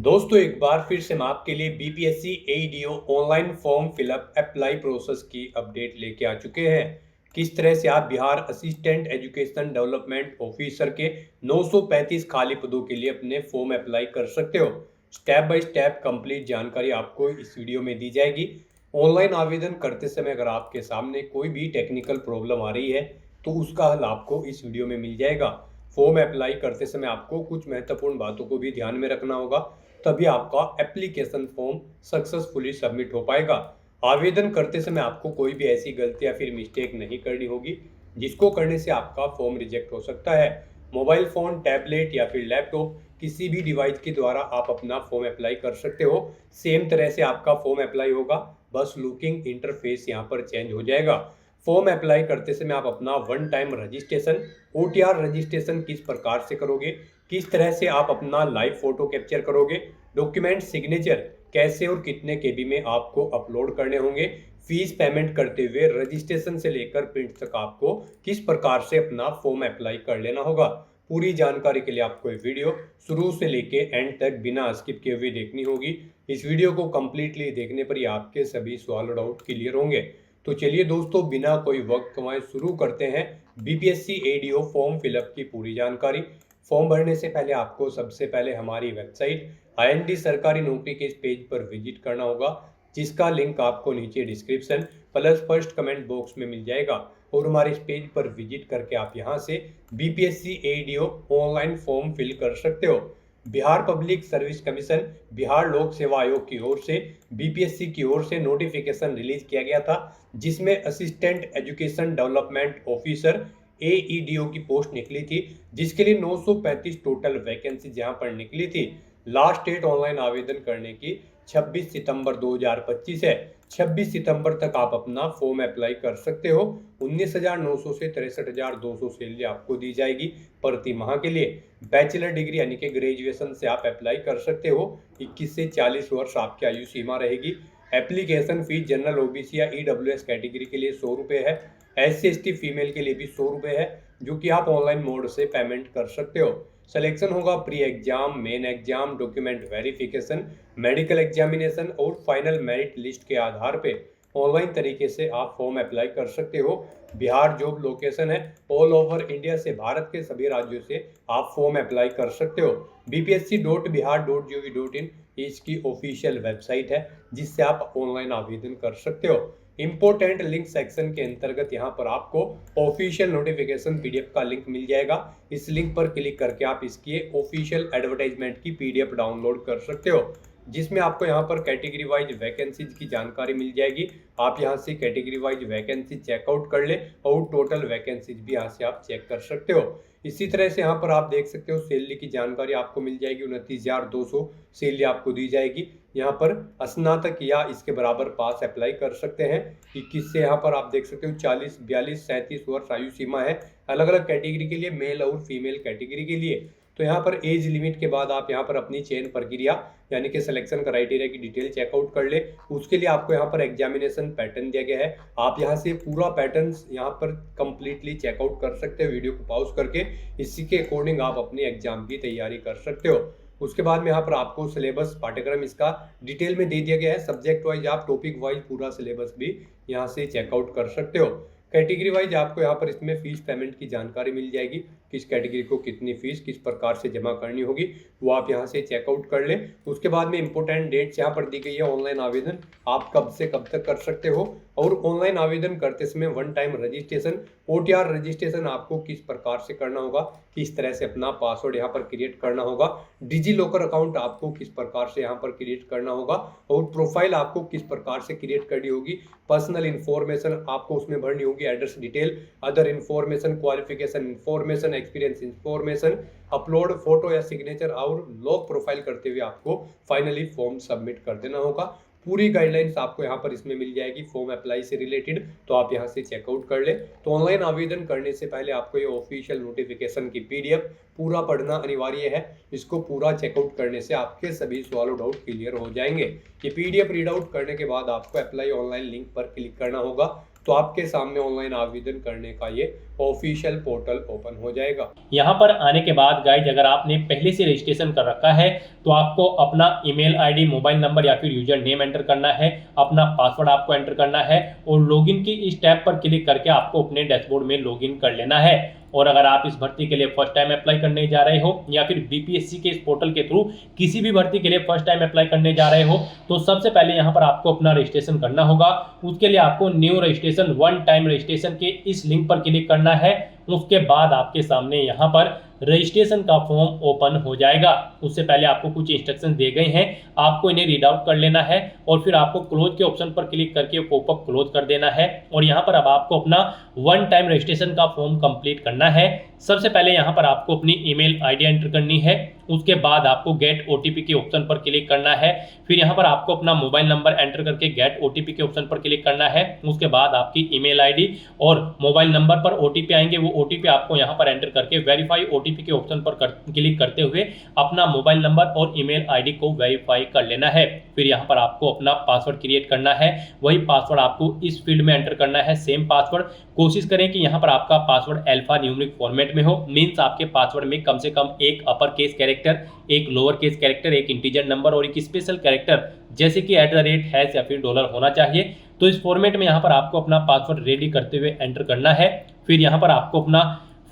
दोस्तों एक बार फिर से मैं आपके लिए BPSC AEDO online form fill up apply process की अपडेट लेके आ चुके हैं। किस तरह से आप Bihar assistant education development officer के 935 खाली पदों के लिए अपने फॉर्म अप्लाई कर सकते हो। स्टेप बाय स्टेप कंप्लीट जानकारी आपको इस वीडियो में दी जाएगी। ऑनलाइन आवेदन करते समय अगर आपके सामने कोई भी टेक्निकल प्रॉब्लम आ रही है तो उसका हल आपको इस वीडियो में मिल जाएगा। फॉर्म अप्लाई करते समय आपको कुछ महत्वपूर्ण बातों को भी ध्यान में रखना होगा, तभी आपका एप्लीकेशन फॉर्म सक्सेसफुली सबमिट हो पाएगा। आवेदन करते समय आपको कोई भी ऐसी गलती या फिर मिस्टेक नहीं करनी होगी जिसको करने से आपका फॉर्म रिजेक्ट हो सकता है। मोबाइल फ़ोन, टैबलेट या फिर लैपटॉप किसी भी डिवाइस के द्वारा आप अपना फॉर्म अप्लाई कर सकते हो। सेम तरह से आपका फॉर्म अप्लाई होगा, बस लुकिंग इंटरफेस यहाँ पर चेंज हो जाएगा। फॉर्म अप्लाई करते समय आप अपना one time registration, OTR registration किस प्रकार से करोगे, किस तरह से आप अपना लाइव फोटो कैप्चर करोगे, डॉक्यूमेंट सिग्नेचर कैसे और कितने केबी में आपको अपलोड करने होंगे, फीस पेमेंट करते हुए रजिस्ट्रेशन से लेकर प्रिंट तक आपको किस प्रकार से अपना फॉर्म अप्लाई कर लेना होगा। पूरी जानकारी के लिए आपको ये वीडियो शुरू से लेके एंड तक बिना स्किप किए हुए देखनी होगी। इस वीडियो को कंप्लीटली देखने पर ही आपके सभी सवाल और डाउट क्लियर होंगे। तो चलिए दोस्तों, बिना कोई वक्त गंवाए शुरू करते हैं बीपीएससी एडीओ फॉर्म फिलअप की पूरी जानकारी। फॉर्म भरने से पहले आपको सबसे पहले हमारी वेबसाइट आईएनडी सरकारी नौकरी के इस पेज पर विजिट करना होगा, जिसका लिंक आपको नीचे description plus first comment box में मिल जाएगा। और हमारे इस पेज पर विजिट करके आप यहां से BPSC ADO online form fill कर सकते हो। Bihar public service commission, Bihar लोक सेवा आयोग की ओर से बीपीएससी की ओर से नोटिफिकेशन रिलीज किया गया था, जिसमें असिस्टेंट एजुकेशन डेवलपमेंट ऑफिसर एईडीओ की पोस्ट निकली थी, जिसके लिए 935 टोटल वैकेंसी जहां पर निकली थी। लास्ट डेट ऑनलाइन आवेदन करने की 26 सितंबर 2025 है। 26 सितंबर तक आप अपना फॉर्म अप्लाई कर सकते हो। 19,900 से 63,200 सैलरी आपको दी जाएगी प्रति माह के लिए। बैचलर डिग्री यानी कि ग्रेजुएशन से आप अप्लाई कर सकते हो। 21 से 40 वर्ष आपकी आयु सीमा रहेगी। एप्लीकेशन फीस जनरल ओबीसी या ईडब्ल्यूएस कैटेगरी के लिए 100 रुपये है। SC/ST फीमेल के लिए भी 100 रुपये है, जो कि आप ऑनलाइन मोड से पेमेंट कर सकते हो। सिलेक्शन होगा pre exam, main exam, document verification, medical examination और फाइनल मेरिट लिस्ट के आधार पे ऑनलाइन तरीके से आप फॉर्म अप्लाई कर सकते हो। बिहार जॉब लोकेशन है, ऑल ओवर इंडिया से, भारत के सभी राज्यों से आप फॉर्म अप्लाई कर सकते हो। bpsc.bihar.gov.in इसकी ऑफिशियल वेबसाइट है, जिससे आप ऑनलाइन आवेदन कर सकते हो। इंपोर्टेंट लिंक सेक्शन के अंतर्गत यहाँ पर आपको ऑफिशियल नोटिफिकेशन पीडीएफ का लिंक मिल जाएगा। इस लिंक पर क्लिक करके आप इसकी ऑफिशियल एडवर्टाइजमेंट की पीडीएफ डाउनलोड कर सकते हो, जिसमें आपको यहाँ पर कैटेगरी वाइज वैकेंसीज की जानकारी मिल जाएगी। आप यहाँ से कैटेगरी वाइज वैकेंसी चेकआउट कर ले और टोटल वैकेंसीज भी यहाँ से आप चेक कर सकते हो। इसी तरह से यहाँ पर आप देख सकते हो सैलरी की जानकारी आपको मिल जाएगी। 29,200 सैलरी आपको दी जाएगी। यहाँ पर स्नातक या इसके बराबर पास अप्लाई कर सकते हैं। 21 से यहाँ पर आप देख सकते हो 40, 42, 37 वर्ष आयु सीमा है, अलग अलग कैटेगरी के लिए, मेल और फीमेल कैटेगरी के लिए। तो यहाँ पर एज लिमिट के बाद आप यहाँ पर अपनी चयन प्रक्रिया यानी कि सिलेक्शन क्राइटेरिया की डिटेल चेकआउट कर ले। उसके लिए आपको यहाँ पर एग्जामिनेशन पैटर्न दिया गया है। आप यहाँ से पूरा पैटर्न यहाँ पर कंप्लीटली चेकआउट कर सकते हो वीडियो को पॉज करके। इसी के अकॉर्डिंग आप अपनी एग्जाम की तैयारी कर सकते हो। उसके बाद में यहाँ पर आपको सिलेबस पाठ्यक्रम इसका डिटेल में दे दिया गया है। सब्जेक्ट वाइज आप टॉपिक वाइज पूरा सिलेबस भी यहाँ से चेकआउट कर सकते हो। कैटेगरी वाइज आपको यहाँ पर इसमें फीस पेमेंट की जानकारी मिल जाएगी, किस कैटेगरी को कितनी फीस किस प्रकार से जमा करनी होगी, वो आप यहाँ से चेकआउट कर ले। उसके बाद में इंपोर्टेंट डेट्स यहाँ पर दी गई है। ऑनलाइन आवेदन आप कब से कब तक कर सकते हो, और ऑनलाइन आवेदन करते समय one time registration, OTR registration आपको किस प्रकार से करना होगा, किस तरह से अपना पासवर्ड यहाँ पर क्रिएट करना होगा, डिजी लॉकर अकाउंट आपको किस प्रकार से यहाँ पर क्रिएट करना होगा, और प्रोफाइल आपको किस प्रकार से क्रिएट करनी होगी, पर्सनल इन्फॉर्मेशन आपको उसमें भरनी होगी, address detail, other information, qualification information, experience information, upload photo या सिग्नेचर और लॉग प्रोफाइल करते हुए आपको फाइनली फॉर्म सबमिट कर देना होगा। पूरी गाइडलाइंस आपको यहाँ पर इसमें मिल जाएगी फॉर्म अप्लाई से रिलेटेड, तो आप यहाँ से चेकआउट कर ले। तो ऑनलाइन आवेदन करने से पहले आपको ये ऑफिशियल नोटिफिकेशन की पीडीएफ पूरा पढ़ना अनिवार्य है। इसको पूरा चेकआउट करने से आपके सभी सवाल और डाउट क्लियर हो जाएंगे। ये पीडीएफ रीड आउट करने के बाद आपको अप्लाई ऑनलाइन लिंक पर क्लिक करना होगा। तो आपके सामने ऑनलाइन आवेदन करने का ये ऑफिशियल पोर्टल ओपन हो जाएगा। यहाँ पर आने के बाद गाइज अगर आपने पहले से रजिस्ट्रेशन कर रखा है तो आपको अपना ईमेल आईडी, मोबाइल नंबर या फिर यूजर नेम एंटर करना है, अपना पासवर्ड आपको एंटर करना है और लॉगिन की इस टैब पर क्लिक करके आपको अपने डैशबोर्ड में लॉगिन कर लेना है। और अगर आप इस भर्ती के लिए फर्स्ट टाइम अप्लाई करने जा रहे हो या फिर बीपीएससी के इस पोर्टल के थ्रू किसी भी भर्ती के लिए फर्स्ट टाइम अप्लाई करने जा रहे हो तो सबसे पहले यहाँ पर आपको अपना रजिस्ट्रेशन करना होगा। उसके लिए आपको new registration, one time registration के इस लिंक पर क्लिक करना है। उसके बाद आपके सामने यहाँ पर रजिस्ट्रेशन का फॉर्म ओपन हो जाएगा। उससे पहले आपको कुछ इंस्ट्रक्शन दिए गए हैं, आपको इन्हें रीड आउट कर लेना है और फिर आपको क्लोज के ऑप्शन पर क्लिक करके पॉपअप क्लोज कर देना है। और यहाँ पर अब आपको अपना वन टाइम रजिस्ट्रेशन का फॉर्म कंप्लीट करना है। सबसे पहले यहाँ पर आपको अपनी ईमेल आईडी एंटर करनी है। उसके बाद आपको गेट ओटीपी के ऑप्शन पर क्लिक करना है। फिर यहाँ पर आपको अपना मोबाइल नंबर एंटर करके गेट ओटीपी के ऑप्शन पर क्लिक करना है। उसके बाद आपकी ईमेल आईडी और मोबाइल नंबर पर ओटीपी आएंगे, वो ओटीपी आपको यहाँ पर एंटर करके वेरीफाई ओटीपी के ऑप्शन पर क्लिक करते हुए अपना मोबाइल नंबर और ईमेल आईडी को वेरीफाई कर लेना है। फिर यहाँ पर आपको अपना पासवर्ड क्रिएट करना है। वही पासवर्ड आपको इस फील्ड में एंटर करना है, सेम पासवर्ड। कोशिश करें कि यहाँ पर आपका पासवर्ड अल्फा न्यूमेरिक फॉर्मेट में हो, मीन्स आपके पासवर्ड में कम से कम एक अपर केस कैरेक्टर, एक लोअर केस कैरेक्टर, एक इंटीजर नंबर और एक स्पेशल कैरेक्टर जैसे कि @ या फिर डॉलर होना चाहिए। तो इस फॉर्मेट में यहाँ पर आपको अपना पासवर्ड रेडी करते हुए एंटर करना है। फिर यहाँ पर आपको अपना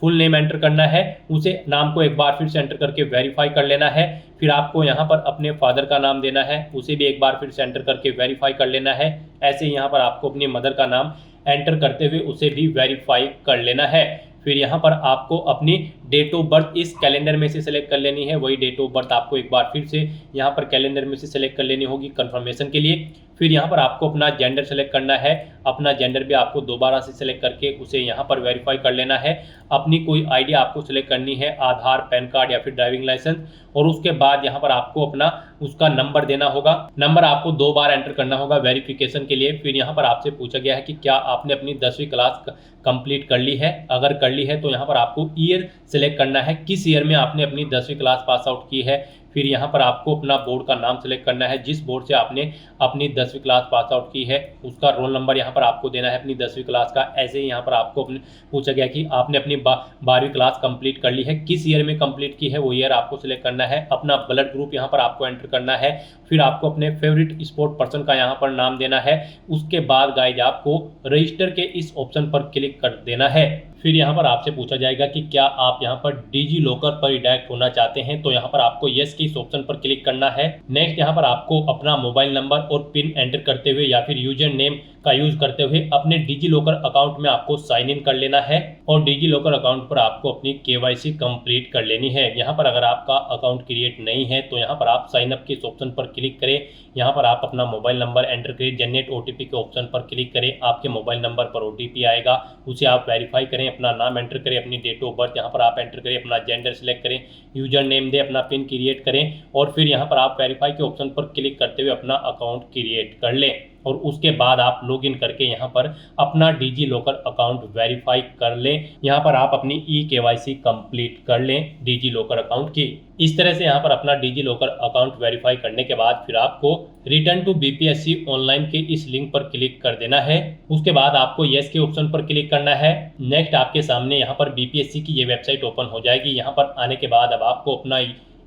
फुल नेम एंटर करना है, उसे नाम को एक बार फिर से एंटर करके वेरीफाई कर लेना है। फिर आपको यहाँ पर अपने फादर का नाम देना है, उसे भी एक बार फिर से एंटर करके वेरीफाई कर लेना है। ऐसे ही यहाँ पर आपको अपनी मदर का नाम एंटर करते हुए उसे भी वेरीफाई कर लेना है। फिर यहाँ पर आपको अपनी डेट ऑफ बर्थ इस कैलेंडर में से सिलेक्ट कर लेनी है। वही डेट ऑफ बर्थ आपको एक बार फिर से यहाँ पर कैलेंडर में से सिलेक्ट कर लेनी होगी कंफर्मेशन के लिए। फिर यहाँ पर आपको अपना जेंडर सेलेक्ट करना है। अपना जेंडर भी आपको दोबारा से सिलेक्ट करके उसे यहाँ पर वेरीफाई कर लेना है। अपनी कोई आईडी आपको सिलेक्ट करनी है, आधार, पैन कार्ड या फिर ड्राइविंग लाइसेंस। और उसके बाद यहाँ पर आपको अपना उसका नंबर देना होगा। नंबर आपको 2 बार एंटर करना होगा वेरिफिकेशन के लिए। फिर यहाँ पर आपसे पूछा गया है कि क्या आपने अपनी 10वीं क्लास कंप्लीट कर ली है। अगर कर ली है तो यहाँ पर आपको ईयर सेलेक्ट करना है, किस ईयर में आपने अपनी 10वीं क्लास पास आउट की है। फिर यहाँ पर आपको अपना बोर्ड का नाम सेलेक्ट करना है, जिस बोर्ड से आपने अपनी 10वीं क्लास पास आउट की है उसका रोल नंबर यहाँ पर आपको देना है अपनी 10वीं क्लास का। ऐसे ही यहाँ पर आपको पूछा गया कि आपने अपनी 12वीं क्लास कंप्लीट कर ली है, किस ईयर में कंप्लीट की है वो ईयर आपको सिलेक्ट करना है। अपना ब्लड ग्रुप यहाँ पर आपको एंटर करना है। फिर आपको अपने फेवरेट स्पोर्ट पर्सन का यहाँ पर नाम देना है। उसके बाद गाइज आपको रजिस्टर के इस ऑप्शन पर क्लिक कर देना है। फिर यहाँ पर आपसे पूछा जाएगा कि क्या आप यहाँ पर डिजी लॉकर पर रिडायरेक्ट होना चाहते हैं, तो यहाँ पर आपको यस के इस ऑप्शन पर क्लिक करना है। नेक्स्ट यहाँ पर आपको अपना मोबाइल नंबर और पिन एंटर करते हुए या फिर यूजर नेम का यूज करते हुए अपने डिजी लॉकर अकाउंट में आपको साइन इन कर लेना है और डिजी लॉकर अकाउंट पर आपको अपनी केवाईसी कंप्लीट कर लेनी है। यहाँ पर अगर आपका अकाउंट क्रिएट नहीं है तो यहाँ पर आप साइन अप के इस ऑप्शन पर क्लिक करें। यहाँ पर आप अपना मोबाइल नंबर एंटर करें, जनरेट ओटीपी के ऑप्शन पर क्लिक करें। आपके मोबाइल नंबर पर ओटीपी आएगा, उसे आप वेरीफाई करें। अपना नाम एंटर करें, अपनी डेट ऑफ बर्थ यहाँ पर आप एंटर करें, अपना जेंडर सेलेक्ट करें, यूजर नेम दें, अपना पिन क्रिएट करें और फिर यहाँ पर आप वेरीफाई के ऑप्शन पर क्लिक करते हुए अपना अकाउंट क्रिएट कर लें। और उसके बाद आप लॉगिन करके यहाँ पर अपना डिजी लॉकर अकाउंट वेरीफाई कर लें। यहाँ पर आप अपनी केवाईसी कंप्लीट कर लें डिजी लॉकर अकाउंट की। इस तरह से यहाँ पर अपना डिजी लॉकर अकाउंट वेरीफाई करने के बाद फिर आपको रिटर्न टू बीपीएससी ऑनलाइन के इस लिंक पर क्लिक कर देना है। उसके बाद आपको यस के ऑप्शन पर क्लिक करना है। नेक्स्ट आपके सामने यहाँ पर बीपीएससी की ये वेबसाइट ओपन हो जाएगी। यहाँ पर आने के बाद अब आपको अपना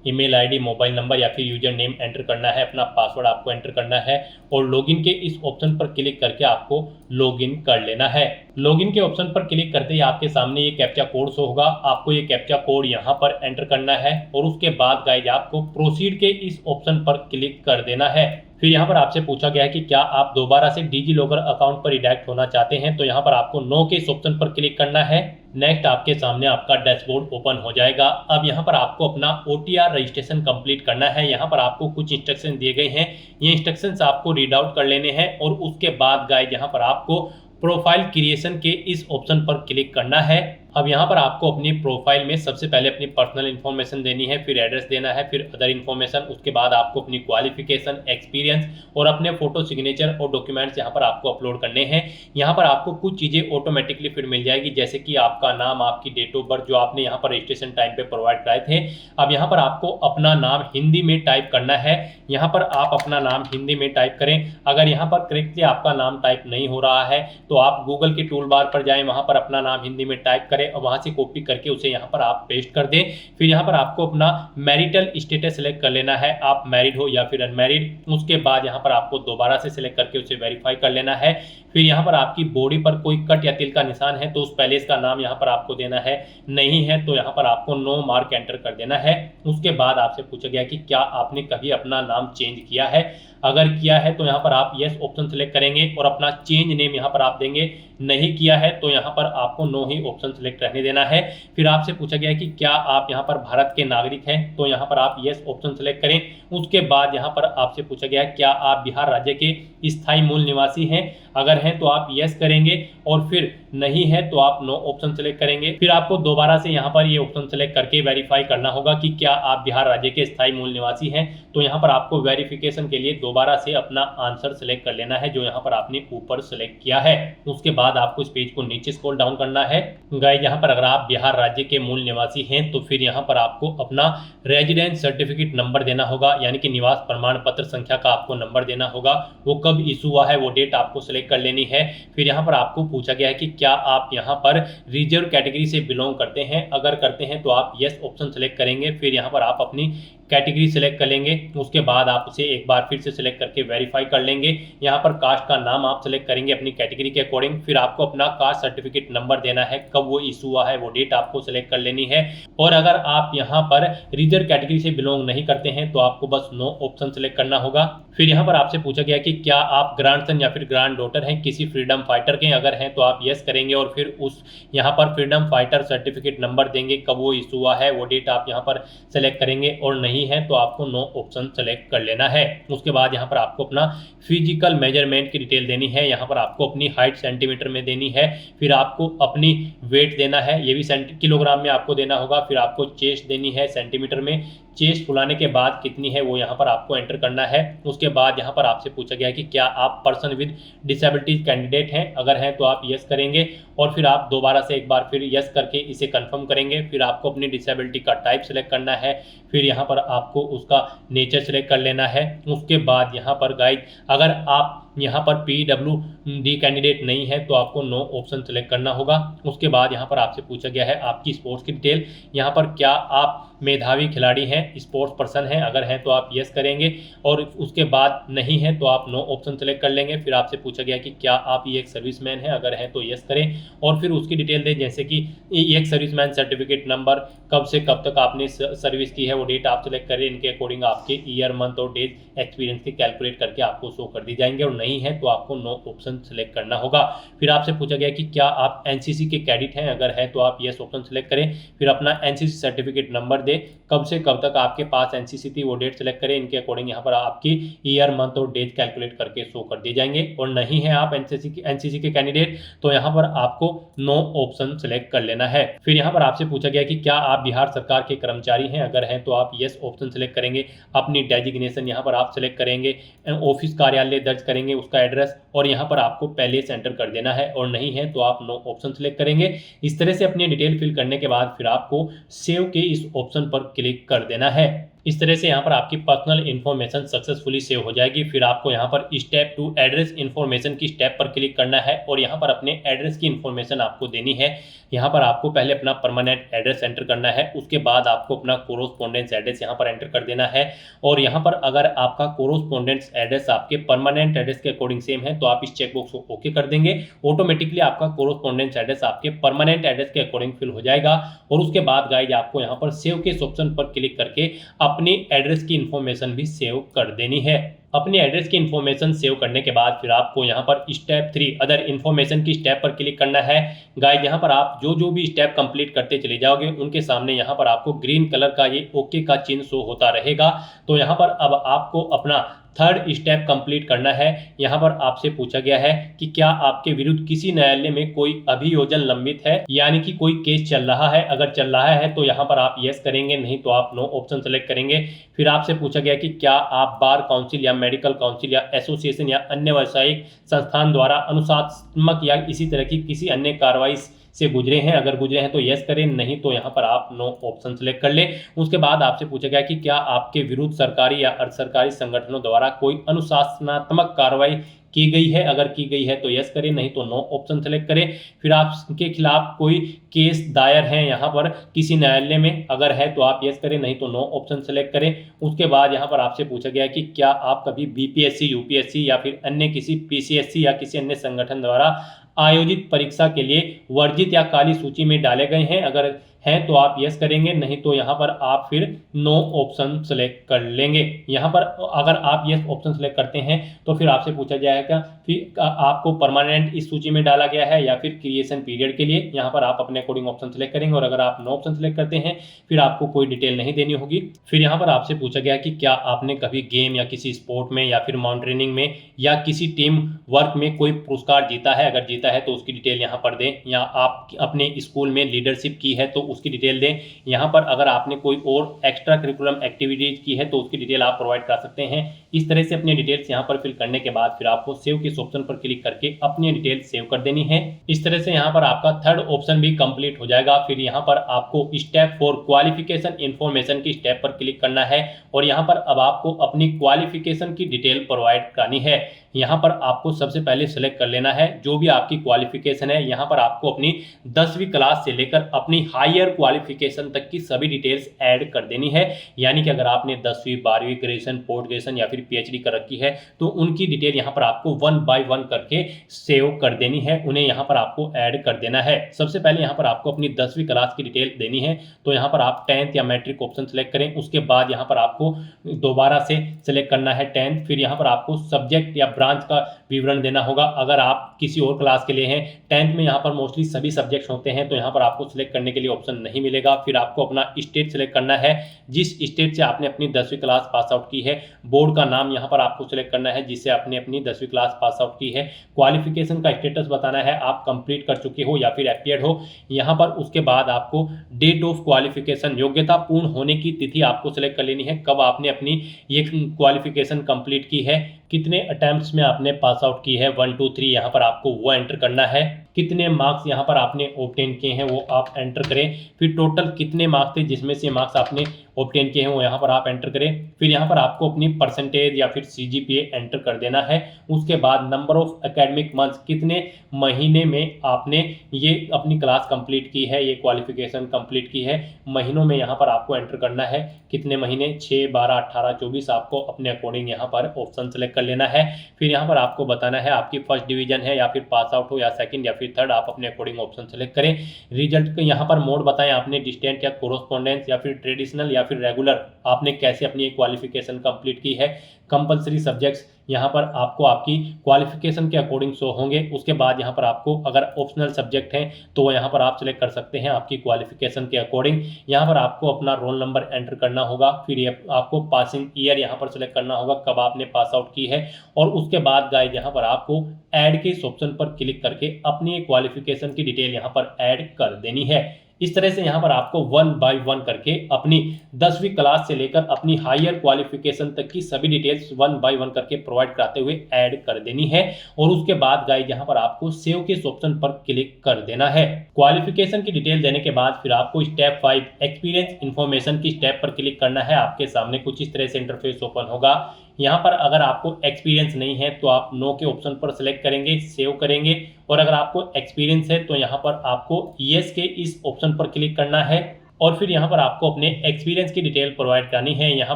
ईमेल आईडी, मोबाइल नंबर या फिर यूजर नेम एंटर करना है, अपना पासवर्ड आपको एंटर करना है और लॉगिन के इस ऑप्शन पर क्लिक करके आपको लॉगिन कर लेना है। लॉगिन के ऑप्शन पर क्लिक करते ही आपके सामने ये कैप्चा कोड शो होगा। आपको ये कैप्चा कोड यहाँ पर एंटर करना है और उसके बाद गाइज आपको प्रोसीड के इस ऑप्शन पर क्लिक कर देना है। फिर यहाँ पर आपसे पूछा गया है कि क्या आप दोबारा से डिजी लॉकर अकाउंट पर रिडायरेक्ट होना चाहते हैं, तो यहाँ पर आपको नो के इस ऑप्शन पर क्लिक करना है। नेक्स्ट आपके सामने आपका डैशबोर्ड ओपन हो जाएगा। अब यहाँ पर आपको अपना ओटीआर रजिस्ट्रेशन कंप्लीट करना है। यहाँ पर आपको कुछ इंस्ट्रक्शन दिए गए हैं, ये इंस्ट्रक्शंस आपको रीड आउट कर लेने हैं और उसके बाद गाइज यहाँ पर आपको प्रोफाइल क्रिएशन के इस ऑप्शन पर क्लिक करना है। अब यहाँ पर आपको अपनी प्रोफाइल में सबसे पहले अपनी पर्सनल इन्फॉर्मेशन देनी है, फिर एड्रेस देना है, फिर अदर इन्फॉर्मेशन, उसके बाद आपको अपनी क्वालिफिकेशन, एक्सपीरियंस और अपने फोटो, सिग्नेचर और डॉक्यूमेंट्स यहाँ पर आपको अपलोड करने हैं। यहाँ पर आपको कुछ चीज़ें ऑटोमेटिकली फिर मिल जाएगी, जैसे कि आपका नाम, आपकी डेट ऑफ बर्थ जो आपने यहाँ पर रजिस्ट्रेशन टाइम पे प्रोवाइड कराए थे। अब यहाँ पर आपको अपना नाम हिंदी में टाइप करना है। यहाँ पर आप अपना नाम हिंदी में टाइप करें। अगर यहाँ पर करेक्टली आपका नाम टाइप नहीं हो रहा है तो आप गूगल के टूल बार पर जाएं, वहाँ पर अपना नाम हिंदी में टाइप करें और वहाँ से कॉपी करके उसे यहाँ पर आप पेस्ट कर दें। फिर यहाँ पर आपको अपना मैरिटल स्टेटस सेलेक्ट कर लेना है, आप मैरिड हो या फिर अनमैरिड। उसके बाद यहाँ पर आपको दोबारा से सिलेक्ट करके उसे वेरीफाई कर लेना है। फिर यहाँ पर आपकी बॉडी पर कोई कट या तिल का निशान है तो उस पैलेस का नाम यहाँ पर आपको देना है, नहीं है तो यहाँ पर आपको नो मार्क एंटर कर देना है। उसके बाद आपसे पूछा गया कि क्या आपने कभी अपना नाम चेंज किया है। अगर किया है तो यहाँ पर आप यस ऑप्शन सेलेक्ट करेंगे और अपना चेंज नेम यहाँ पर आप देंगे। नहीं किया है तो यहाँ पर आपको नो ही ऑप्शन सेलेक्ट रहने देना है। फिर आपसे पूछा गया कि क्या आप यहाँ पर भारत के नागरिक हैं, तो यहाँ पर आप यस ऑप्शन सेलेक्ट करें। उसके बाद यहाँ पर आपसे पूछा गया क्या आप बिहार राज्य के स्थायी मूल निवासी हैं। अगर हैं तो आप यस करेंगे और फिर नहीं है तो आप नो ऑप्शन सेलेक्ट करेंगे। फिर आपको दोबारा से यहाँ पर ये ऑप्शन सेलेक्ट करके वेरीफाई करना होगा कि क्या आप बिहार राज्य के स्थायी मूल निवासी हैं। तो यहाँ पर आपको वेरिफिकेशन के लिए दोबारा से अपना आंसर सेलेक्ट कर लेना है जो यहाँ पर आपने ऊपर सेलेक्ट किया है। उसके बाद आपको इस पेज को नीचे स्क्रॉल डाउन करना है। गाइस यहाँ पर अगर आप बिहार राज्य के मूल निवासी हैं तो फिर यहाँ पर आपको अपना रेजिडेंस सर्टिफिकेट नंबर देना होगा, यानी कि निवास प्रमाण पत्र संख्या का आपको नंबर देना होगा। वो कब इशू हुआ है वो डेट आपको सेलेक्ट कर लेनी है। फिर यहाँ पर आपको पूछा गया है कि क्या आप यहाँ पर रिजर्व कैटेगरी से बिलोंग करते हैं। अगर करते हैं तो आप यस ऑप्शन सेलेक्ट करेंगे। फिर यहाँ पर आप अपनी कैटेगरी सेलेक्ट कर लेंगे। उसके बाद आप उसे एक बार फिर से सिलेक्ट करके वेरीफाई कर लेंगे। यहाँ पर कास्ट का नाम आप सेलेक्ट करेंगे अपनी कैटेगरी के अकॉर्डिंग। फिर आपको अपना कास्ट सर्टिफिकेट नंबर देना है, कब वो इशू हुआ है वो डेट आपको सेलेक्ट कर लेनी है। और अगर आप यहाँ पर रिजर्व कैटेगरी से बिलोंग नहीं करते हैं तो आपको बस नो ऑप्शन सेलेक्ट करना होगा। फिर यहाँ पर आपसे पूछा गया कि क्या आप ग्रैंडसन या फिर ग्रैंड डॉटर हैं किसी फ्रीडम फाइटर के। अगर हैं तो आप यस करेंगे और फिर उस यहाँ पर फ्रीडम फाइटर सर्टिफिकेट नंबर देंगे, कब वो इशू हुआ है वो डेट आप यहाँ पर सेलेक्ट करेंगे। और नहीं है तो आपको नो ऑप्शन सेलेक्ट कर लेना है। उसके बाद यहाँ पर आपको अपना फिजिकल मेजरमेंट की डिटेल देनी है। यहाँ पर आपको अपनी हाइट सेंटीमीटर में देनी है। फिर आपको अपनी वेट देना है, ये भी किलोग्राम में आपको देना होगा। फिर आपको चेस्ट देनी है सेंटीमीटर में। चेस्ट फुलाने के बाद कितनी है वो यहाँ पर आपको एंटर करना है। उसके बाद यहाँ पर आपसे पूछा गया है कि क्या आप पर्सन विद डिसेबिलिटीज कैंडिडेट हैं। अगर हैं तो आप यस करेंगे और फिर आप दोबारा से एक बार फिर यस करके इसे कंफर्म करेंगे। फिर आपको अपनी डिसेबिलिटी का टाइप सेलेक्ट करना है। फिर यहाँ पर आपको उसका नेचर सेलेक्ट कर लेना है। उसके बाद यहाँ पर गाइड अगर आप यहाँ पर PWD कैंडिडेट नहीं है तो आपको नो ऑप्शन सेलेक्ट करना होगा। उसके बाद यहाँ पर आपसे पूछा गया है आपकी स्पोर्ट्स की डिटेल। यहाँ पर क्या आप मेधावी खिलाड़ी हैं, स्पोर्ट्स पर्सन हैं। अगर हैं तो आप यस करेंगे और उसके बाद नहीं है तो आप नो ऑप्शन सेलेक्ट कर लेंगे। फिर आपसे पूछा गया कि क्या आप ये एक सर्विसमैन हैं। अगर हैं तो यस करें और फिर उसकी डिटेल दें, जैसे कि एक सर्विसमैन सर्टिफिकेट नंबर, कब से कब तक आपने सर्विस की है वो डेट आप सेलेक्ट करें। इनके अकॉर्डिंग आपके ईयर, मंथ और डेज एक्सपीरियंस के कैलकुलेट करके आपको शो कर दी जाएंगे। और नहीं है तो आपको नो ऑप्शन सेलेक्ट करना होगा। फिर आपसे पूछा गया कि क्या आप एनसीसी के कैडेट हैं। अगर है तो आप यस ऑप्शन सेलेक्ट करें। फिर अपना एनसीसी सर्टिफिकेट नंबर दे, कब से कब तक आपके पास एनसीसी थी वो डेट सेलेक्ट करें। इनके अकॉर्डिंग यहाँ पर आपकी ईयर, मंथ और डेज कैलकुलेट करके शो कर दिए जाएंगे। और नहीं है आप एनसीसी के कैंडिडेट तो यहाँ पर आपको नो ऑप्शन सेलेक्ट कर लेना है। फिर यहाँ पर आपसे पूछा गया कि क्या आप बिहार सरकार के कर्मचारी हैं। अगर हैं तो आप यस ऑप्शन सेलेक्ट करेंगे। अपनी डेजिग्नेशन यहाँ पर आप सेलेक्ट करेंगे, ऑफिस कार्यालय दर्ज करेंगे, उसका एड्रेस और यहाँ पर आपको पहले से एंटर कर देना है। और नहीं है तो आप नो ऑप्शन सेलेक्ट करेंगे। इस तरह से अपनी डिटेल फिल करने के बाद फिर आपको सेव के इस ऑप्शन पर क्लिक कर देना है। इस तरह से यहाँ पर आपकी पर्सनल इन्फॉर्मेशन सक्सेसफुली सेव हो जाएगी। फिर आपको यहाँ पर स्टेप 2 एड्रेस इन्फॉर्मेशन की स्टेप पर क्लिक करना है और यहाँ पर अपने एड्रेस की इन्फॉर्मेशन आपको देनी है। यहाँ पर आपको पहले अपना परमानेंट एड्रेस एंटर करना है। उसके बाद आपको अपना कोरोस्पोंडेंस एड्रेस यहाँ पर एंटर कर देना है। और यहाँ पर अगर आपका कोरोस्पोंडेंस एड्रेस आपके परमानेंट एड्रेस के अकॉर्डिंग सेम है तो आप इस चेकबॉक्स को ओके कर देंगे। ऑटोमेटिकली आपका कोरोस्पोंडेंस एड्रेस आपके परमानेंट एड्रेस के अकॉर्डिंग फिल हो जाएगा। और उसके बाद गाइज आपको यहाँ पर सेव के इस ऑप्शन पर क्लिक करके अपनी एड्रेस की इंफॉर्मेशन भी सेव कर देनी है। अपने एड्रेस की इन्फॉर्मेशन सेव करने के बाद फिर आपको यहाँ पर स्टेप 3 अदर इन्फॉर्मेशन की स्टेप पर क्लिक करना है। गाइस यहाँ पर आप जो भी स्टेप कंप्लीट करते चले जाओगे उनके सामने यहाँ पर आपको ग्रीन कलर का ये ओके का चिन्ह शो होता रहेगा। तो यहाँ पर अब आपको अपना थर्ड स्टेप कंप्लीट करना है। यहाँ पर आपसे पूछा गया है कि क्या आपके विरुद्ध किसी न्यायालय में कोई अभियोजन लंबित है, यानी कि कोई केस चल रहा है। अगर चल रहा है तो यहाँ पर आप यस करेंगे, नहीं तो आप नो ऑप्शन सेलेक्ट करेंगे। फिर आपसे पूछा गया कि क्या आप बार काउंसिल या मेडिकल काउंसिल या एसोसिएशन या अन्य व्यावसायिक संस्थान द्वारा अनुशासनात्मक या इसी तरह की किसी अन्य कार्रवाई से गुजरे हैं। अगर गुजरे हैं तो यस करें, नहीं तो यहाँ पर आप नो ऑप्शन सेलेक्ट कर लें। उसके बाद आपसे पूछा गया कि क्या आपके विरुद्ध सरकारी या अर्ध सरकारी संगठनों द्वारा कोई अनुशासनात्मक कार्रवाई की गई है। अगर की गई है तो यस करें, नहीं तो नो ऑप्शन सेलेक्ट करें। फिर आपके खिलाफ कोई केस दायर है यहाँ पर किसी न्यायालय में, अगर है तो आप यस करें, नहीं तो नो ऑप्शन सेलेक्ट करें। उसके बाद यहाँ पर आपसे पूछा गया कि क्या आप कभी बीपीएससी, यूपीएससी या फिर अन्य किसी पीसीएससी या किसी अन्य संगठन द्वारा आयोजित परीक्षा के लिए वर्जित या काली सूची में डाले गए हैं। अगर हैं तो आप यस करेंगे, नहीं तो यहाँ पर आप फिर नो ऑप्शन सेलेक्ट कर लेंगे। यहाँ पर अगर आप यस ऑप्शन सेलेक्ट करते हैं तो फिर आपसे पूछा जाएगा फिर आपको परमानेंट इस सूची में डाला गया है या फिर क्रिएशन पीरियड के लिए। यहाँ पर आप अपने अकॉर्डिंग ऑप्शन सेलेक्ट करेंगे और अगर आप नो ऑप्शन सेलेक्ट करते हैं फिर आपको कोई डिटेल नहीं देनी होगी। फिर यहाँ पर आपसे पूछा गया कि क्या आपने कभी गेम या किसी स्पोर्ट में या फिर माउंटेनिंग में या किसी टीम वर्क में कोई पुरस्कार जीता है। अगर जीता है तो उसकी डिटेल यहाँ पर दें, या आप अपने स्कूल में लीडरशिप की है तो उसकी डिटेल दें। यहाँ पर अगर आपने कोई और एक्स्ट्रा करिकुलम एक्टिविटीज की है तो उसकी डिटेल आप प्रोवाइड कर सकते हैं। इस तरह से अपनी डिटेल्स यहाँ पर फिल करने के बाद फिर आपको सेव के ऑप्शन पर क्लिक करके अपनी डिटेल सेव कर देनी है। इस तरह से यहाँ पर आपका थर्ड ऑप्शन भी कंप्लीट हो जाएगा। फिर यहाँ पर आपको स्टेप 4 क्वालिफिकेशन इन्फॉर्मेशन की स्टेप पर क्लिक करना है और यहाँ पर अब आपको अपनी क्वालिफिकेशन की डिटेल प्रोवाइड करनी है। यहाँ पर आपको सबसे पहले सेलेक्ट कर लेना है जो भी आपकी क्वालिफिकेशन है। यहाँ पर आपको अपनी 10वीं क्लास से लेकर अपनी हायर क्वालिफिकेशन तक की सभी डिटेल्स ऐड कर देनी है। यानी कि अगर आपने 10वीं 12वीं ग्रेजुएशन, पोस्ट ग्रेजुएशन या फिर पीएचडी कर रखी है तो उनकी डिटेल यहाँ पर आपको 1 बाय 1 करके सेव कर देनी है, उन्हें यहाँ पर आपको ऐड कर देना है। सबसे पहले यहाँ पर आपको अपनी 10वीं क्लास की डिटेल देनी है, तो यहाँ पर आप 10th या मैट्रिक ऑप्शन सेलेक्ट करें। उसके बाद यहाँ पर आपको दोबारा से सेलेक्ट करना है 10th। फिर यहाँ पर आपको सब्जेक्ट या ब्रांच का विवरण देना होगा। अगर आप किसी और क्लास के लिए हैं, 10th में यहाँ पर मोस्टली सभी सब्जेक्ट्स होते हैं तो यहाँ पर आपको सिलेक्ट करने के लिए ऑप्शन नहीं मिलेगा। फिर आपको अपना स्टेट सेलेक्ट करना है, जिस स्टेट से आपने अपनी 10वीं क्लास पास आउट की है। बोर्ड का नाम यहाँ पर आपको सिलेक्ट करना है जिससे आपने अपनी 10वीं क्लास पास आउट की है। क्वालिफिकेशन का स्टेटस बताना है, आप कंप्लीट कर चुके हो या फिर अपीयर्ड हो यहाँ पर। उसके बाद आपको डेट ऑफ क्वालिफिकेशन, योग्यता पूर्ण होने की तिथि आपको सिलेक्ट कर लेनी है, कब आपने अपनी ये क्वालिफिकेशन कंप्लीट की है, कितने अटेम्प्ट्स में आपने पास आउट की है, 1 2 3 यहाँ पर आपको वो एंटर करना है। कितने मार्क्स यहाँ पर आपने ऑब्टेन किए हैं वो आप एंटर करें। फिर टोटल कितने मार्क्स थे जिसमें से मार्क्स आपने ऑब्टेन किए हैं वो यहाँ पर आप एंटर करें। फिर यहाँ पर आपको अपनी परसेंटेज या फिर सीजीपीए एंटर कर देना है। उसके बाद नंबर ऑफ एकेडमिक मंथ्स, कितने महीने में आपने ये अपनी क्लास कंप्लीट की है, ये क्वालिफिकेशन कंप्लीट की है, महीनों में यहाँ पर आपको एंटर करना है। कितने महीने, 6 12 18 24 आपको अपने अकॉर्डिंग यहाँ पर ऑप्शन सेलेक्ट कर लेना है। फिर यहाँ पर आपको बताना है आपकी फर्स्ट डिवीजन है या फिर पास आउट हो या सेकंड या फिर थर्ड, आप अपने अकॉर्डिंग ऑप्शन सेलेक्ट करें। रिजल्ट के यहाँ पर मोड बताएं, आपने डिस्टेंट या कोरोस्पोंडेंस या फिर ट्रेडिशनल या फिर रेगुलर, आपने कैसे अपनी क्वालिफिकेशन कंप्लीट की है। कंपलसरी सब्जेक्ट्स यहाँ पर आपको आपकी क्वालिफिकेशन के अकॉर्डिंग शो होंगे। उसके बाद यहाँ पर आपको अगर ऑप्शनल सब्जेक्ट हैं तो यहाँ पर आप सिलेक्ट कर सकते हैं आपकी क्वालिफिकेशन के अकॉर्डिंग। यहाँ पर आपको अपना रोल नंबर एंटर करना होगा। फिर ये आपको पासिंग ईयर यहाँ पर सिलेक्ट करना होगा, कब आपने पास आउट की है। और उसके बाद गाइस यहाँ पर आपको ऐड के इस ऑप्शन पर क्लिक करके अपनी क्वालिफिकेशन की डिटेल यहाँ पर ऐड कर देनी है। इस तरह से यहाँ पर आपको 1 बाय 1 करके अपनी 10वीं क्लास से लेकर अपनी हायर क्वालिफिकेशन तक की सभी डिटेल्स 1 बाय 1 करके प्रोवाइड कराते हुए ऐड कर देनी है। और उसके बाद गाइस यहाँ पर आपको सेव के ऑप्शन पर क्लिक कर देना है। क्वालिफिकेशन की डिटेल देने के बाद फिर आपको स्टेप 5 एक्सपीरियंस इन्फॉर्मेशन की स्टेप पर क्लिक करना है। आपके सामने कुछ इस तरह से इंटरफेस ओपन होगा। यहाँ पर अगर आपको एक्सपीरियंस नहीं है तो आप नो के ऑप्शन पर सिलेक्ट करेंगे, सेव करेंगे। और अगर आपको एक्सपीरियंस है तो यहाँ पर आपको यस के इस ऑप्शन पर क्लिक करना है और फिर यहाँ पर आपको अपने एक्सपीरियंस की डिटेल प्रोवाइड करनी है। यहाँ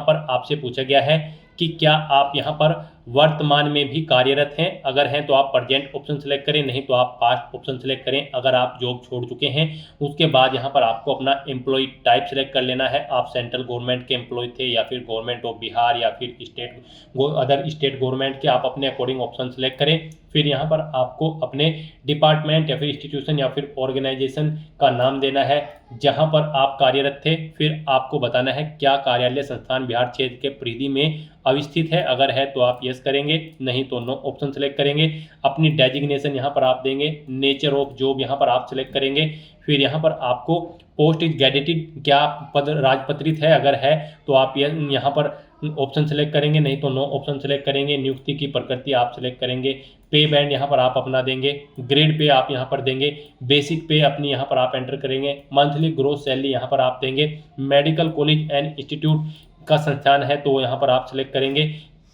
पर आपसे पूछा गया है कि क्या आप यहाँ पर वर्तमान में भी कार्यरत हैं। अगर हैं तो आप प्रेजेंट ऑप्शन सेलेक्ट करें, नहीं तो आप पास्ट ऑप्शन सेलेक्ट करें। अगर आप जॉब छोड़ चुके हैं उसके बाद यहाँ पर आपको अपना एम्प्लॉय टाइप सेलेक्ट कर लेना है। आप सेंट्रल गवर्नमेंट के एम्प्लॉय थे या फिर गवर्नमेंट ऑफ बिहार या फिर अदर स्टेट गवर्नमेंट के, आप अपने अकॉर्डिंग ऑप्शन सेलेक्ट करें। फिर यहाँ पर आपको अपने डिपार्टमेंट या फिर इंस्टीट्यूशन या फिर ऑर्गेनाइजेशन का नाम देना है जहाँ पर आप कार्यरत थे। फिर आपको बताना है क्या कार्यालय संस्थान बिहार क्षेत्र के परिधि में अवस्थित है। अगर है तो आप यस करेंगे, नहीं तो नो ऑप्शन सेलेक्ट करेंगे। अपनी डेजिग्नेशन यहाँ पर आप देंगे, नेचर ऑफ जॉब यहाँ पर आप सेलेक्ट करेंगे। फिर यहाँ पर आपको पोस्ट इज गैजेटेड, क्या पद राजपत्रित है, अगर है तो आप यहाँ पर ऑप्शन सेलेक्ट करेंगे, नहीं तो नो ऑप्शन सेलेक्ट करेंगे। नियुक्ति की प्रकृति आप सेलेक्ट करेंगे। पे बैंड यहाँ पर आप अपना देंगे, ग्रेड पे आप यहाँ पर देंगे, बेसिक पे अपनी यहाँ पर आप एंटर करेंगे, मंथली ग्रोस सैलरी यहाँ पर आप देंगे। मेडिकल कॉलेज एंड इंस्टीट्यूट का संस्थान है तो यहाँ पर आप सेलेक्ट करेंगे।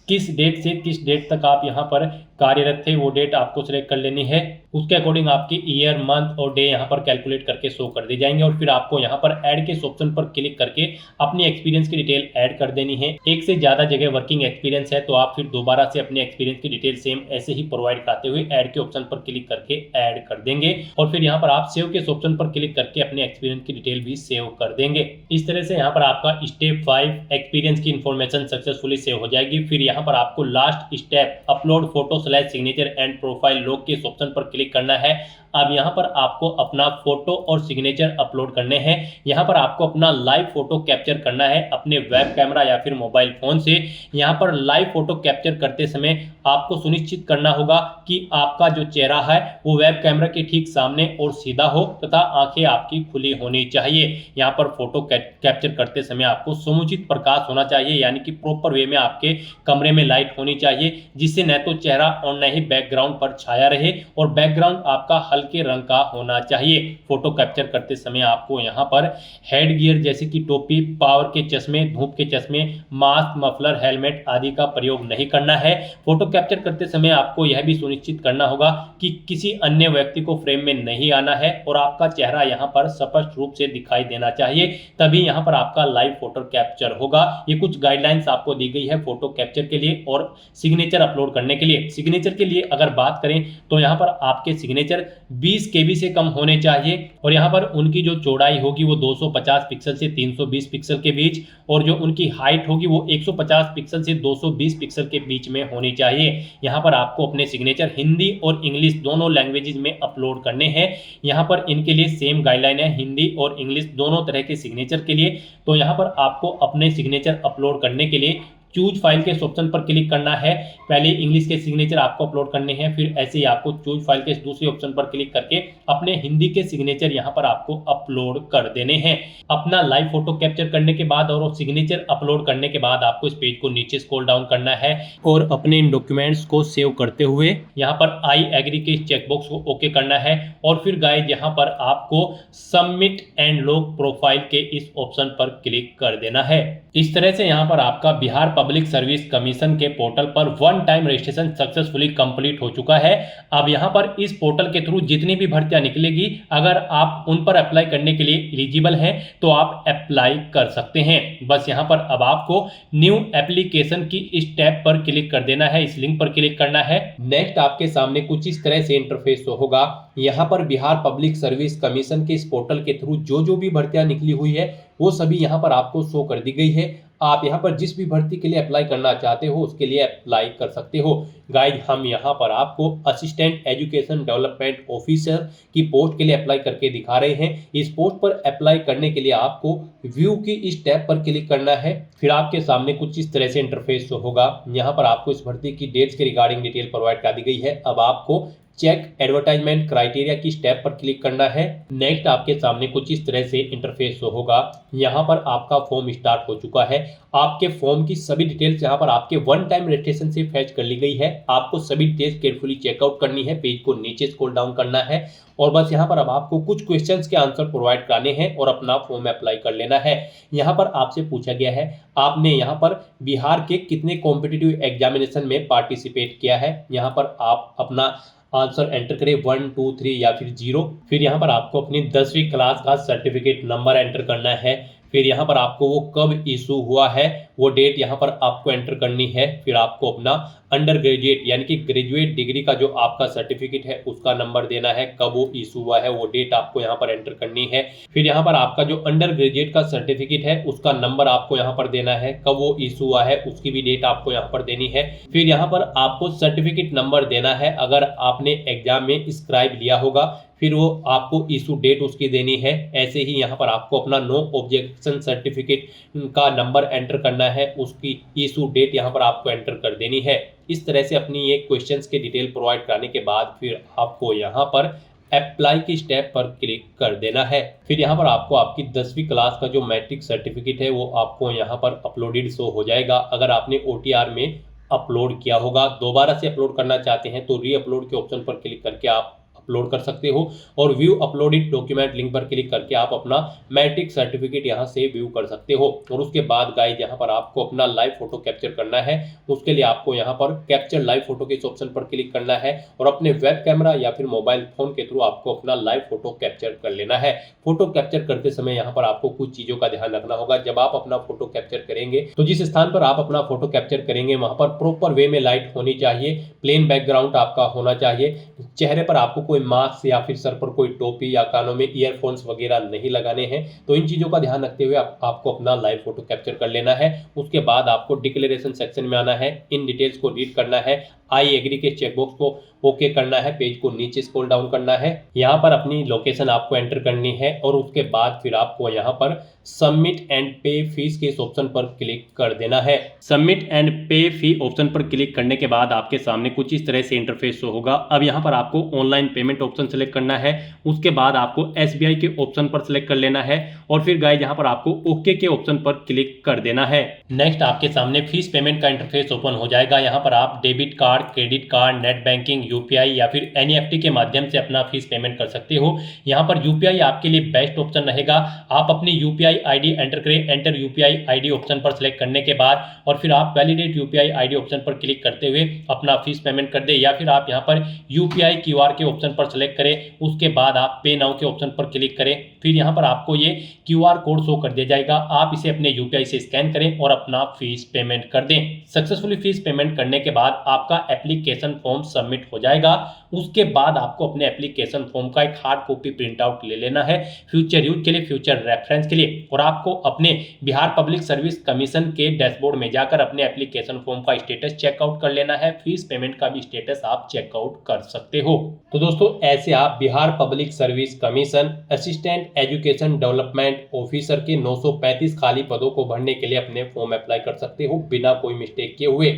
किस डेट से किस डेट तक आप यहाँ पर कार्यरत थे वो डेट आपको सिलेक्ट कर लेनी है। उसके अकॉर्डिंग आपकी ईयर, मंथ और डे यहाँ पर कैलकुलेट करके शो कर दी जाएंगे। और फिर आपको यहाँ पर ऐड के ऑप्शन पर क्लिक करके अपनी एक्सपीरियंस की डिटेल ऐड कर देनी है। एक से ज़्यादा जगह वर्किंग एक्सपीरियंस है तो आप फिर दोबारा से अपने एक्सपीरियंस की डिटेल सेम ऐसे ही प्रोवाइड कराते हुए ऐड के ऑप्शन पर क्लिक करके ऐड कर देंगे। और फिर यहाँ पर आप सेव के ऑप्शन पर क्लिक करके अपने एक्सपीरियंस की डिटेल भी सेव कर देंगे। इस तरह से यहाँ पर आपका स्टेप 5 एक्सपीरियंस की इन्फॉर्मेशन सक्सेसफुली सेव हो जाएगी। फिर यहाँ पर आपको last step upload photo / signature and profile log के ऑप्शन पर क्लिक करना है। अब यहाँ पर आपको अपना फोटो और सिग्नेचर अपलोड करने हैं। यहाँ पर आपको अपना लाइव फोटो कैप्चर करना है अपने वेब कैमरा या फिर मोबाइल फोन से। यहाँ पर लाइव फोटो कैप्चर करते समय आपको सुनिश्चित करना होगा कि आपका जो चेहरा है वो वेब कैमरा के ठीक सामने और सीधा हो तथा आंखें आपकी खुली होनी चाहिए। यहाँ पर फोटो कैप्चर करते समय आपको समुचित प्रकाश होना चाहिए, यानी कि प्रॉपर वे में आपके कमरे में लाइट होनी चाहिए जिससे न तो चेहरा और न ही बैकग्राउंड पर छाया रहे, और बैकग्राउंड आपका हल्के रंग का होना चाहिए। फोटो कैप्चर करते समय आपको यहाँ पर हेड गियर जैसे कि टोपी, पावर के चश्मे, धूप के चश्मे, मास्क, मफलर, हेलमेट आदि का प्रयोग नहीं करना है। फोटो कैप्चर करते समय आपको यह भी सुनिश्चित करना होगा कि किसी अन्य व्यक्ति को फ्रेम में नहीं आना है और आपका चेहरा यहाँ पर स्पष्ट रूप से दिखाई देना चाहिए, तभी यहाँ पर आपका लाइव फोटो कैप्चर होगा। ये कुछ गाइडलाइंस आपको दी गई है फोटो कैप्चर के लिए और सिग्नेचर अपलोड करने के लिए। सिग्नेचर के लिए अगर बात करें तो यहाँ पर आपके सिग्नेचर 20 KB से कम होने चाहिए और यहाँ पर उनकी जो चौड़ाई होगी वो 250 पिक्सल से 320 पिक्सल के बीच, और जो उनकी हाइट होगी वो 150 पिक्सल से 220 पिक्सल के बीच में होनी चाहिए। यहाँ पर आपको अपने सिग्नेचर हिंदी और इंग्लिश दोनों लैंग्वेजेस में अपलोड करने हैं। यहाँ पर इनके लिए सेम गाइडलाइन है, हिंदी और इंग्लिश दोनों तरह के सिग्नेचर के लिए। तो यहाँ पर आपको अपने सिग्नेचर अपलोड करने के लिए चूज फाइल के ऑप्शन पर क्लिक करना है। पहले इंग्लिश के सिग्नेचर आपको अपलोड करने हैं, फिर ऐसे ही आपको चूज फाइल के दूसरे ऑप्शन पर क्लिक करके अपने हिंदी के सिग्नेचर यहां पर आपको अपलोड कर देने हैं। अपना लाइव फोटो कैप्चर करने के बाद और सिग्नेचर अपलोड करने के बाद आपको इस पेज को नीचे स्क्रॉल डाउन करना है और अपने इन डॉक्यूमेंट्स को सेव करते हुए यहाँ पर आई एग्री के चेकबॉक्स को ओके करना है। और फिर गाइज यहाँ पर आपको सबमिट एंड लॉग प्रोफाइल के इस ऑप्शन पर क्लिक कर देना है। इस तरह से यहाँ पर आपका बिहार पब्लिक सर्विस कमीशन के पोर्टल पर one time registration successfully complete हो चुका है। अब यहाँ पर इस पोर्टल के थ्रू जितनी भी भर्तियां निकलेगी, अगर आप उन पर अप्लाई करने के लिए एलिजिबल हैं तो आप अप्लाई कर सकते हैं। बस यहाँ पर अब आपको न्यू एप्लीकेशन की इस टैब पर क्लिक कर देना है, इस लिंक पर क्लिक करना है। नेक्स्ट आपके सामने कुछ इस तरह से इंटरफेस होगा। यहाँ पर बिहार पब्लिक सर्विस कमीशन के इस पोर्टल के थ्रू जो भी भर्तियां निकली हुई है वो सभी यहाँ पर आपको शो कर दी गई है। आप यहाँ पर जिस भी भर्ती के लिए अप्लाई करना चाहते हो उसके लिए अप्लाई कर सकते हो। गाइज हम यहाँ पर आपको असिस्टेंट एजुकेशन डेवलपमेंट ऑफिसर की पोस्ट के लिए अप्लाई करके दिखा रहे हैं। इस पोस्ट पर अप्लाई करने के लिए आपको व्यू की इस टैब पर क्लिक करना है। फिर आपके सामने कुछ इस तरह से इंटरफेस होगा। यहाँ पर आपको इस भर्ती की डेट्स के रिगार्डिंग डिटेल प्रोवाइड कर दी गई है। अब आपको चेक एडवर्टाइजमेंट क्राइटेरिया की स्टेप पर क्लिक करना है। नेक्स्ट आपके सामने कुछ इस तरह से इंटरफेस होगा। यहाँ पर आपका फॉर्म स्टार्ट हो चुका है। आपके फॉर्म की सभी डिटेल्स यहाँ पर आपके वन टाइम रजिस्ट्रेशन से फैच कर ली गई है। आपको सभी डिटेल्स केयरफुली चेकआउट करनी है, पेज को नीचे स्क्रॉल डाउन करना है और बस यहाँ पर अब आपको कुछ क्वेश्चंस के आंसर प्रोवाइड कराने हैं और अपना फॉर्म अप्लाई कर लेना है। यहाँ पर आपसे पूछा गया है आपने यहाँ पर बिहार के कितने कॉम्पिटिटिव एग्जामिनेशन में पार्टिसिपेट किया है। यहाँ पर आप अपना आंसर एंटर करें 1, 2, 3 या फिर 0। फिर यहाँ पर आपको अपनी 10वीं क्लास का सर्टिफिकेट नंबर एंटर करना है। फिर यहाँ पर आपको वो कब इशू हुआ है वो डेट यहाँ पर आपको एंटर करनी है। फिर आपको अपना अंडर ग्रेजुएट यानी कि ग्रेजुएट डिग्री का जो आपका सर्टिफिकेट है उसका नंबर देना है, कब वो इशू हुआ है वो डेट आपको यहाँ पर एंटर करनी है। फिर यहाँ पर आपका जो अंडर ग्रेजुएट का सर्टिफिकेट है उसका नंबर आपको यहाँ पर देना है, कब वो इशू हुआ है उसकी भी डेट आपको यहाँ पर देनी है। फिर यहाँ पर आपको सर्टिफिकेट नंबर देना है अगर आपने एग्जाम में स्क्राइब लिया होगा, फिर वो आपको इशू डेट उसकी देनी है। ऐसे ही यहाँ पर आपको अपना नो ऑब्जेक्शन सर्टिफिकेट का नंबर एंटर करना है, उसकी इशू डेट यहाँ पर आपको एंटर कर देनी है। इस तरह से अपनी ये क्वेश्चंस के डिटेल प्रोवाइड कराने के बाद फिर आपको यहाँ पर अप्लाई की स्टेप पर क्लिक कर देना है। फिर यहाँ पर आपको आपकी 10वीं क्लास का जो मैट्रिक सर्टिफिकेट है वो आपको यहाँ पर अपलोडेड शो हो जाएगा। अगर आपने OTR में अपलोड किया होगा, दोबारा से अपलोड करना चाहते हैं तो री अपलोड के ऑप्शन पर क्लिक करके आप अपलोड कर सकते हो और व्यू अपलोडेड डॉक्यूमेंट लिंक पर क्लिक करके आप अपना मैट्रिक सर्टिफिकेट यहां से व्यू कर सकते हो। और उसके बाद गाइस यहां पर आपको अपना लाइव फोटो कैप्चर करना है। उसके लिए आपको यहां पर कैप्चर लाइव फोटो के इस ऑप्शन पर क्लिक करना है और अपने वेब कैमरा या फिर मोबाइल फोन के थ्रू आपको अपना लाइव फोटो कैप्चर कर लेना है। फोटो कैप्चर करते समय यहाँ पर आपको कुछ चीजों का ध्यान रखना होगा। जब आप अपना फोटो कैप्चर करेंगे तो जिस स्थान पर आप अपना फोटो कैप्चर करेंगे वहां पर प्रॉपर वे में लाइट होनी चाहिए, प्लेन बैकग्राउंड आपका होना चाहिए, चेहरे पर आपको कोई मास्क या फिर सर पर कोई टोपी या कानों में ईयरफोन्स वगैरह नहीं लगाने हैं। तो इन चीजों का ध्यान रखते हुए आपको अपना लाइव फोटो कैप्चर कर लेना है। उसके बाद आपको डिक्लेरेशन सेक्शन में आना है, इन डिटेल्स को रीड करना है, आई एग्री के चेकबॉक्स को ओके करना है, पेज को नीचे स्क्रॉल डाउन करना है, यहाँ पर अपनी लोकेशन आपको एंटर करनी है और उसके बाद फिर आपको यहाँ पर सबमिट एंड पे फीस के इस ऑप्शन पर क्लिक कर देना है। सबमिट एंड पे फी ऑप्शन पर क्लिक करने के बाद आपके सामने कुछ इस तरह से इंटरफेस शो होगा। अब यहाँ पर आपको ऑनलाइन पेमेंट ऑप्शन सेलेक्ट करना है, उसके बाद आपको SBI के ऑप्शन पर सेलेक्ट कर लेना है और फिर गाइस यहाँ पर आपको ओके के ऑप्शन पर क्लिक कर देना है। नेक्स्ट आपके सामने फीस पेमेंट का इंटरफेस ओपन हो जाएगा। यहाँ पर आप debit card, credit card, net banking, UPI या फिर NEFT के माध्यम से अपना फीस पेमेंट कर सकते हो। यहाँ पर UPI आपके लिए बेस्ट ऑप्शन रहेगा। आप अपनी UPI ID एंटर करें, एंटर UPI ID ऑप्शन पर सेलेक्ट करने के बाद और फिर आप वैलिडेट UPI ID ऑप्शन पर क्लिक करते हुए अपना फीस पेमेंट कर दे, या फिर आप यहाँ पर UPI QR के ऑप्शन पर सेलेक्ट करें, उसके बाद आप पे नाउ के ऑप्शन पर क्लिक करें। फिर यहाँ पर आपको ये QR कोड शो कर दिया जाएगा, आप इसे अपने UPI से स्कैन करें और अपना फीस पेमेंट कर दें। सक्सेसफुली फीस पेमेंट करने के बाद आपका एप्लीकेशन फॉर्म सबमिट हो जाएगा। उसके बाद आपको अपने एप्लीकेशन फॉर्म का एक हार्ड कॉपी प्रिंट आउट ले लेना है फ्यूचर यूज के लिए, फ्यूचर रेफरेंस के लिए, और आपको अपने बिहार पब्लिक सर्विस कमीशन के डैशबोर्ड में जाकर अपने एप्लीकेशन फॉर्म का स्टेटस चेकआउट कर लेना है। फीस पेमेंट का भी स्टेटस आप चेकआउट कर सकते हो। तो दोस्तों ऐसे आप Bihar public service commission assistant education development officer के 935 खाली पदों को भरने के लिए अपने फॉर्म अप्लाई कर सकते हो बिना कोई मिस्टेक किए हुए।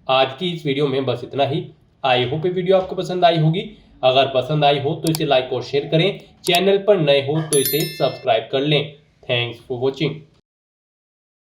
आज की इस वीडियो में बस इतना ही। आई होप ये वीडियो आपको पसंद आई होगी। अगर पसंद आई हो तो इसे लाइक और शेयर करें, चैनल पर नए हो तो इसे सब्सक्राइब कर लें। Thanks for watching.